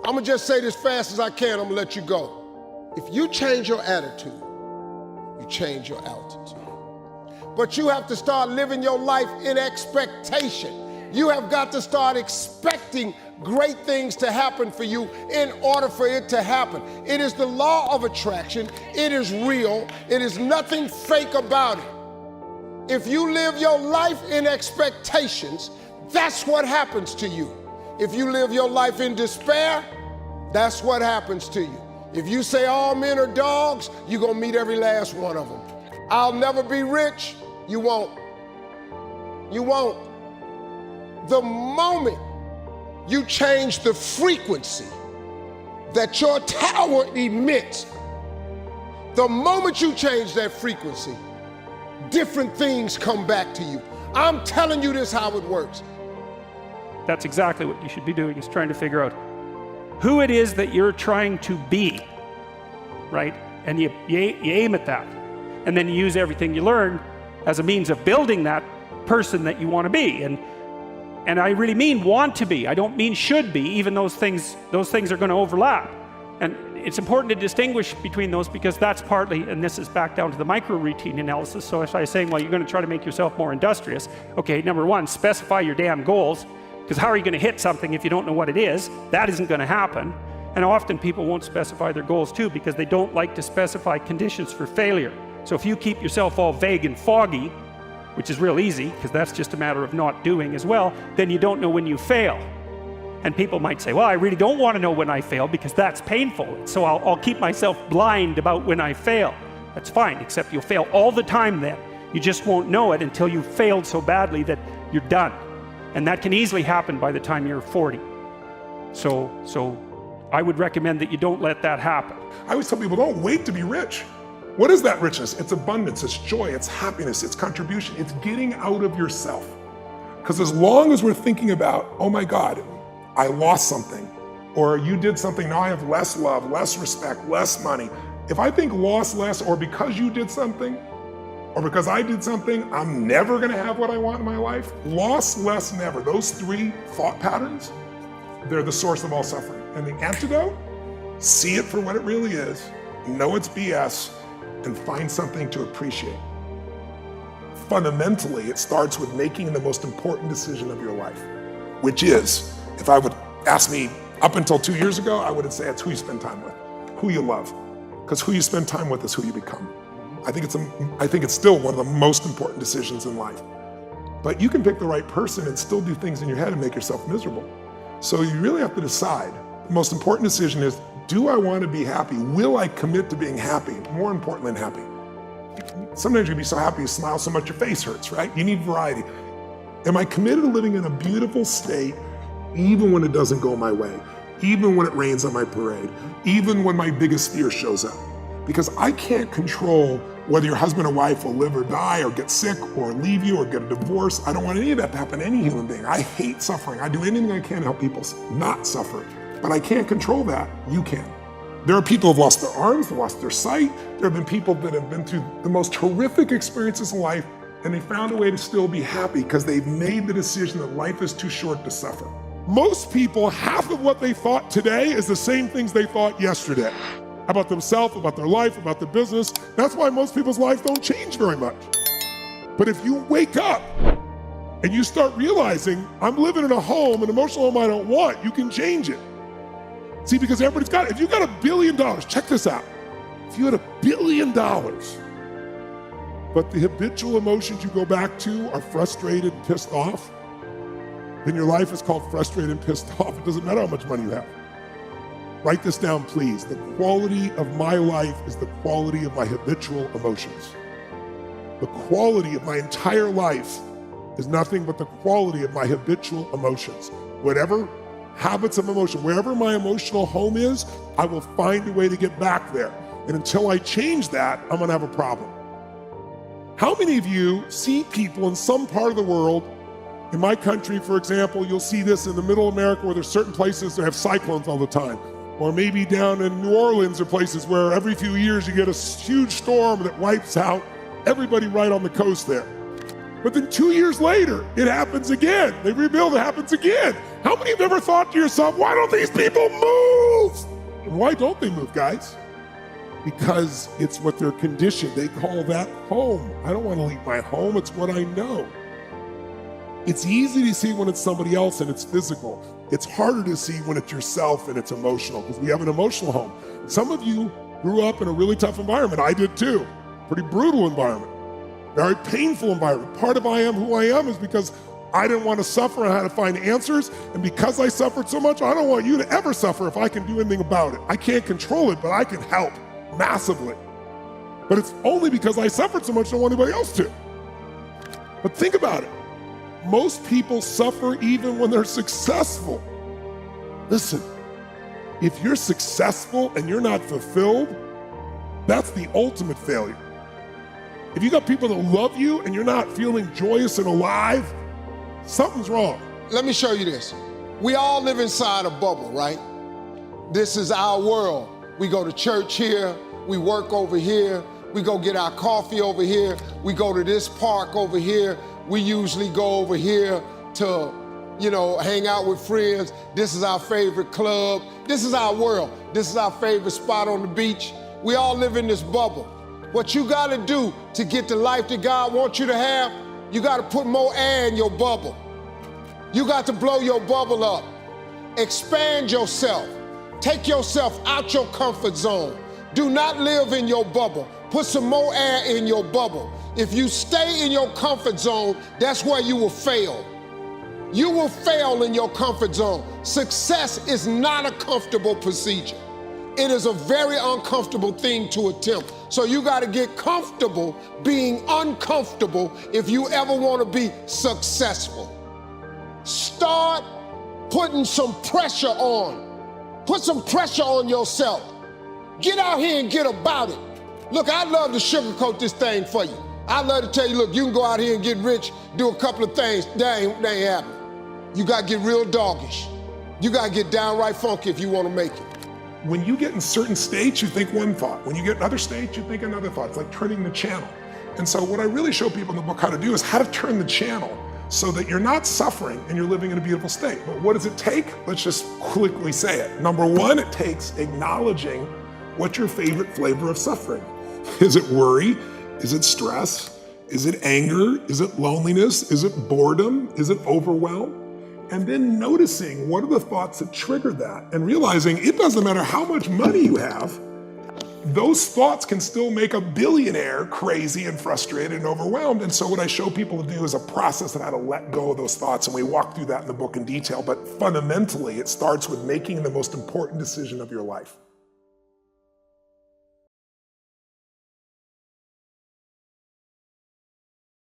I'm gonna just say this fast as I can, I'm gonna let you go. If you change your attitude, you change your altitude. But you have to start living your life in expectation. You have got to start expecting great things to happen for you in order for it to happen. It is the law of attraction. It is real. It is nothing fake about it. If you live your life in expectations, that's what happens to you. If you live your life in despair, that's what happens to you. If you say all men are dogs, you're gonna meet every last one of them. I'll never be rich, you won't. You won't. The moment you change the frequency that your tower emits, the moment you change that frequency, different things come back to you. I'm telling you this how it works. That's exactly what you should be doing, is trying to figure out who it is that you're trying to be, right? And you aim at that. And then you use everything you learn as a means of building that person that you want to be. And I really mean want to be. I don't mean should be, even those things are going to overlap. And it's important to distinguish between those, because that's partly, and this is back down to the micro routine analysis. So if I was saying, well, you're going to try to make yourself more industrious. Okay, number one, specify your damn goals. Because how are you going to hit something if you don't know what it is? That isn't going to happen. And often people won't specify their goals too, because they don't like to specify conditions for failure. So if you keep yourself all vague and foggy, which is real easy, because that's just a matter of not doing as well, then you don't know when you fail. And people might say, well, I really don't want to know when I fail because that's painful. So I'll keep myself blind about when I fail. That's fine, except you'll fail all the time then. You just won't know it until you've failed so badly that you're done. And that can easily happen by the time you're 40. So I would recommend that you don't let that happen. I always tell people, don't wait to be rich. What is that richness? It's abundance, it's joy, it's happiness, it's contribution, it's getting out of yourself. Because as long as we're thinking about, oh my God, I lost something, or you did something, now I have less love, less respect, less money. If I think lost less, or because you did something, or because I did something, I'm never gonna have what I want in my life. Loss, less, never. Those three thought patterns, they're the source of all suffering. And the antidote, see it for what it really is, know it's BS, and find something to appreciate. Fundamentally, it starts with making the most important decision of your life, which is, if I would ask me up until 2 years ago, I would say it's who you spend time with, who you love, because who you spend time with is who you become. I think it's still one of the most important decisions in life. But you can pick the right person and still do things in your head and make yourself miserable. So you really have to decide. The most important decision is, do I want to be happy? Will I commit to being happy? More important than happy. Sometimes you can be so happy you smile so much your face hurts, right? You need variety. Am I committed to living in a beautiful state even when it doesn't go my way? Even when it rains on my parade? Even when my biggest fear shows up? Because I can't control whether your husband or wife will live or die or get sick or leave you or get a divorce. I don't want any of that to happen to any human being. I hate suffering. I do anything I can to help people not suffer. But I can't control that. You can. There are people who have lost their arms, they've lost their sight. There have been people that have been through the most horrific experiences in life, and they found a way to still be happy because they've made the decision that life is too short to suffer. Most people, half of what they thought today is the same things they thought yesterday. About themselves, about their life, about their business. That's why most people's lives don't change very much. But if you wake up and you start realizing, I'm living in a home, an emotional home I don't want, you can change it. See, because everybody's got it. If you got $1 billion, check this out. If you had $1 billion, but the habitual emotions you go back to are frustrated, pissed off, then your life is called frustrated and pissed off. It doesn't matter how much money you have. Write this down, please. The quality of my life is the quality of my habitual emotions. The quality of my entire life is nothing but the quality of my habitual emotions. Whatever habits of emotion, wherever my emotional home is, I will find a way to get back there. And until I change that, I'm gonna have a problem. How many of you see people in some part of the world, in my country, for example, you'll see this in the middle of America where there's certain places that have cyclones all the time. Or maybe down in New Orleans or places where every few years you get a huge storm that wipes out everybody right on the coast there. But then 2 years later, it happens again. They rebuild, it happens again. How many have ever thought to yourself, why don't these people move? And why don't they move, guys? Because it's what they're conditioned. They call that home. I don't want to leave my home. It's what I know. It's easy to see when it's somebody else and it's physical. It's harder to see when it's yourself and it's emotional, because we have an emotional home. Some of you grew up in a really tough environment. I did too. Pretty brutal environment. Very painful environment. Part of I am who I am is because I didn't want to suffer. I had to find answers. And because I suffered so much, I don't want you to ever suffer if I can do anything about it. I can't control it, but I can help massively. But it's only because I suffered so much I don't want anybody else to. But think about it. Most people suffer even when they're successful. Listen, if you're successful and you're not fulfilled, that's the ultimate failure. If you got people that love you and you're not feeling joyous and alive, something's wrong. Let me show you this. We all live inside a bubble, right? This is our world. We go to church here, we work over here, we go get our coffee over here, we go to this park over here, we usually go over here to, hang out with friends. This is our favorite club. This is our world. This is our favorite spot on the beach. We all live in this bubble. What you gotta do to get the life that God wants you to have, you gotta put more air in your bubble. You got to blow your bubble up. Expand yourself. Take yourself out your comfort zone. Do not live in your bubble. Put some more air in your bubble. If you stay in your comfort zone, that's where you will fail. You will fail in your comfort zone. Success is not a comfortable procedure. It is a very uncomfortable thing to attempt. So you got to get comfortable being uncomfortable if you ever want to be successful. Start putting some pressure on. Put some pressure on yourself. Get out here and get about it. Look, I'd love to sugarcoat this thing for you. I'd love to tell you, look, you can go out here and get rich, do a couple of things. That ain't happening. You got to get real doggish. You got to get downright funky if you want to make it. When you get in certain states, you think one thought. When you get in other states, you think another thought. It's like turning the channel. And so what I really show people in the book how to do is how to turn the channel so that you're not suffering and you're living in a beautiful state. But what does it take? Let's just quickly say it. Number one, it takes acknowledging what's your favorite flavor of suffering. Is it worry? Is it stress? Is it anger? Is it loneliness? Is it boredom? Is it overwhelm? And then noticing what are the thoughts that trigger that and realizing it doesn't matter how much money you have, those thoughts can still make a billionaire crazy and frustrated and overwhelmed. And so what I show people to do is a process of how to let go of those thoughts. And we walk through that in the book in detail. But fundamentally, it starts with making the most important decision of your life.